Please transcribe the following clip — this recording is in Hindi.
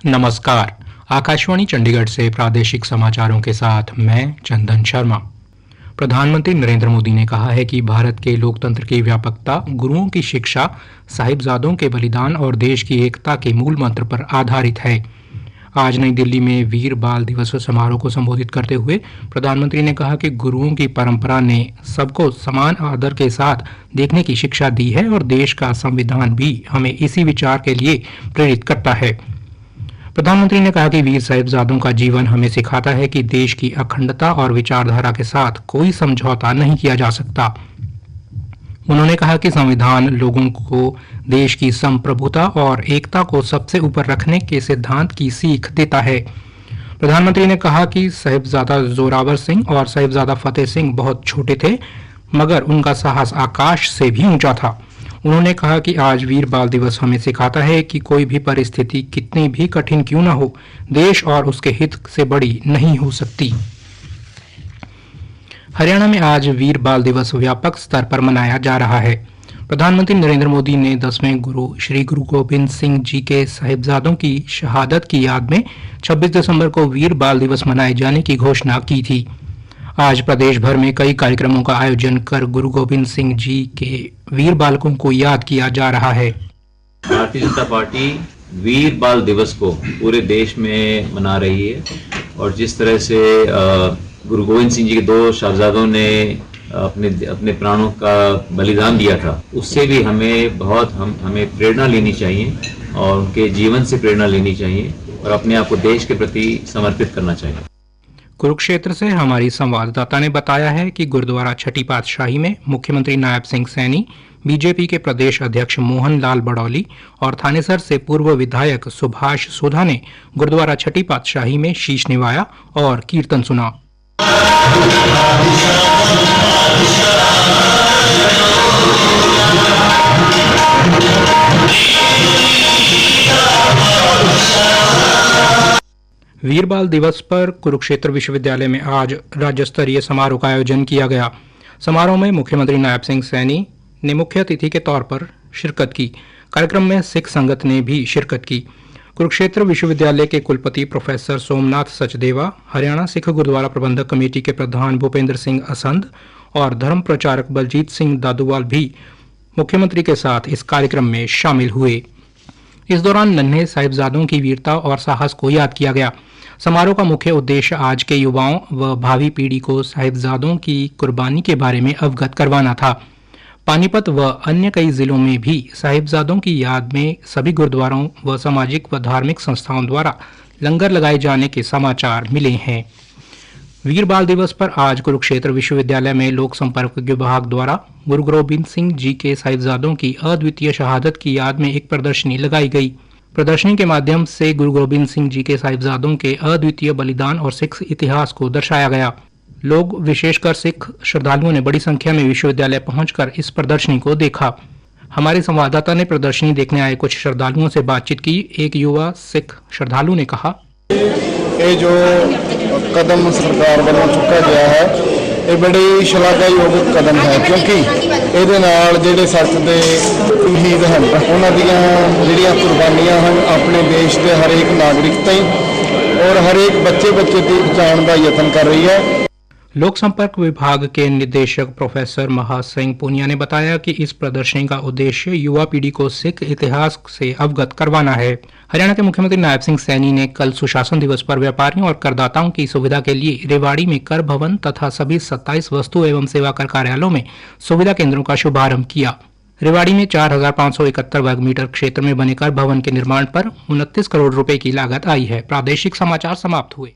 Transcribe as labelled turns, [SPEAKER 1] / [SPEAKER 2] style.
[SPEAKER 1] नमस्कार। आकाशवाणी चंडीगढ़ से प्रादेशिक समाचारों के साथ मैं चंदन शर्मा। प्रधानमंत्री नरेंद्र मोदी ने कहा है कि भारत के लोकतंत्र की व्यापकता गुरुओं की शिक्षा, साहिबजादों के बलिदान और देश की एकता के मूल मंत्र पर आधारित है। आज नई दिल्ली में वीर बाल दिवस समारोह को संबोधित करते हुए प्रधानमंत्री ने कहा कि गुरुओं की परंपरा ने सबको समान आदर के साथ देखने की शिक्षा दी है और देश का संविधान भी हमें इसी विचार के लिए प्रेरित करता है। प्रधानमंत्री ने कहा कि वीर साहिबजादों का जीवन हमें सिखाता है कि देश की अखंडता और विचारधारा के साथ कोई समझौता नहीं किया जा सकता। उन्होंने कहा कि संविधान लोगों को देश की संप्रभुता और एकता को सबसे ऊपर रखने के सिद्धांत की सीख देता है। प्रधानमंत्री ने कहा कि साहिबजादा जोरावर सिंह और साहिबजादा फतेह सिंह बहुत छोटे थे, मगर उनका साहस आकाश से भी ऊंचा था। उन्होंने कहा कि आज वीर बाल दिवस हमें सिखाता है कि कोई भी परिस्थिति कितनी भी कठिन क्यों न हो, देश और उसके हित से बड़ी नहीं हो सकती। हरियाणा में आज वीर बाल दिवस व्यापक स्तर पर मनाया जा रहा है। प्रधानमंत्री नरेंद्र मोदी ने 10वें गुरु श्री गुरु गोविंद सिंह जी के साहिबजादों की शहादत की याद में 26 दिसंबर को वीर बाल दिवस मनाए जाने की घोषणा की थी। आज प्रदेश भर में कई कार्यक्रमों का आयोजन कर गुरु गोविंद सिंह जी के वीर बालकों को याद किया जा रहा है।
[SPEAKER 2] भारतीय जनता पार्टी वीर बाल दिवस को पूरे देश में मना रही है और जिस तरह से गुरु गोविंद सिंह जी के दो साहबजादों ने अपने प्राणों का बलिदान दिया था, उससे भी हमें प्रेरणा लेनी चाहिए और उनके जीवन से प्रेरणा लेनी चाहिए और अपने आप को देश के प्रति समर्पित करना चाहिए।
[SPEAKER 1] कुरुक्षेत्र से हमारी संवाददाता ने बताया है कि गुरुद्वारा छठी पातशाही में मुख्यमंत्री नायब सिंह सैनी, बीजेपी के प्रदेश अध्यक्ष मोहन लाल बड़ौली और थानेसर से पूर्व विधायक सुभाष सोधा ने गुरुद्वारा छठी पातशाही में शीश निवाया और कीर्तन सुना। वीर बाल दिवस पर कुरुक्षेत्र विश्वविद्यालय में आज राज्य स्तरीय समारोह का आयोजन किया गया। समारोह में मुख्यमंत्री नायब सिंह सैनी ने मुख्य अतिथि के तौर पर शिरकत की। कार्यक्रम में सिख संगत ने भी शिरकत की। कुरुक्षेत्र विश्वविद्यालय के कुलपति प्रोफेसर सोमनाथ सचदेवा, हरियाणा सिख गुरुद्वारा प्रबंधक कमेटी के प्रधान भूपेंद्र सिंह असंध और धर्म प्रचारक बलजीत सिंह दादूवाल भी मुख्यमंत्री के साथ इस कार्यक्रम में शामिल हुए। इस दौरान नन्हे साहिबजादों की वीरता और साहस को याद किया गया। समारोह का मुख्य उद्देश्य आज के युवाओं व भावी पीढ़ी को साहिबजादों की कुर्बानी के बारे में अवगत करवाना था। पानीपत व अन्य कई जिलों में भी साहिबजादों की याद में सभी गुरुद्वारों व सामाजिक व धार्मिक संस्थाओं द्वारा लंगर लगाए जाने के समाचार मिले हैं। वीर बाल दिवस पर आज कुरुक्षेत्र विश्वविद्यालय में लोक संपर्क विभाग द्वारा गुरु गोविंद सिंह जी के साहिबजादों की अद्वितीय शहादत की याद में एक प्रदर्शनी लगाई गई। प्रदर्शनी के माध्यम से गुरु गोविंद सिंह जी के साहिबजादों के अद्वितीय बलिदान और सिख इतिहास को दर्शाया गया। लोग, विशेषकर सिख श्रद्धालुओं ने बड़ी संख्या में विश्वविद्यालय पहुंचकर इस प्रदर्शनी को देखा। हमारे संवाददाता ने प्रदर्शनी देखने आए कुछ श्रद्धालुओं से बातचीत की। एक युवा सिख श्रद्धालु ने कहा,
[SPEAKER 3] ये जो कदम सरकार ਵੱਲੋਂ चुका गया है, ये बड़ी शलाघायोग कदम है क्योंकि ਇਹਦੇ ਨਾਲ ਜਿਹੜੇ ਸੱਚ ਦੇ ਸ਼ਹੀਦ ਹਨ ਉਹਨਾਂ ਦੀਆਂ ਜਿਹੜੀਆਂ ਕੁਰਬਾਨੀਆਂ ਹਨ ਆਪਣੇ ਦੇਸ਼ ਦੇ ਹਰੇਕ ਨਾਗਰਿਕ ਤਾਈਂ और हरेक बच्चे की बचाने का यत्न कर रही है।
[SPEAKER 1] लोक संपर्क विभाग के निदेशक प्रोफेसर महासिंह पुनिया ने बताया कि इस प्रदर्शनी का उद्देश्य युवा पीढ़ी को सिख इतिहास से अवगत करवाना है। हरियाणा के मुख्यमंत्री नायब सिंह सैनी ने कल सुशासन दिवस पर व्यापारियों और करदाताओं की सुविधा के लिए रेवाड़ी में कर भवन तथा सभी 27 वस्तु एवं सेवा कर कार्यालयों में सुविधा केंद्रों का शुभारंभ किया। रेवाड़ी में 4,571 वर्ग मीटर क्षेत्र में बने कर भवन के निर्माण पर 29 करोड़ रुपए की लागत आई है। प्रादेशिक समाचार समाप्त हुए।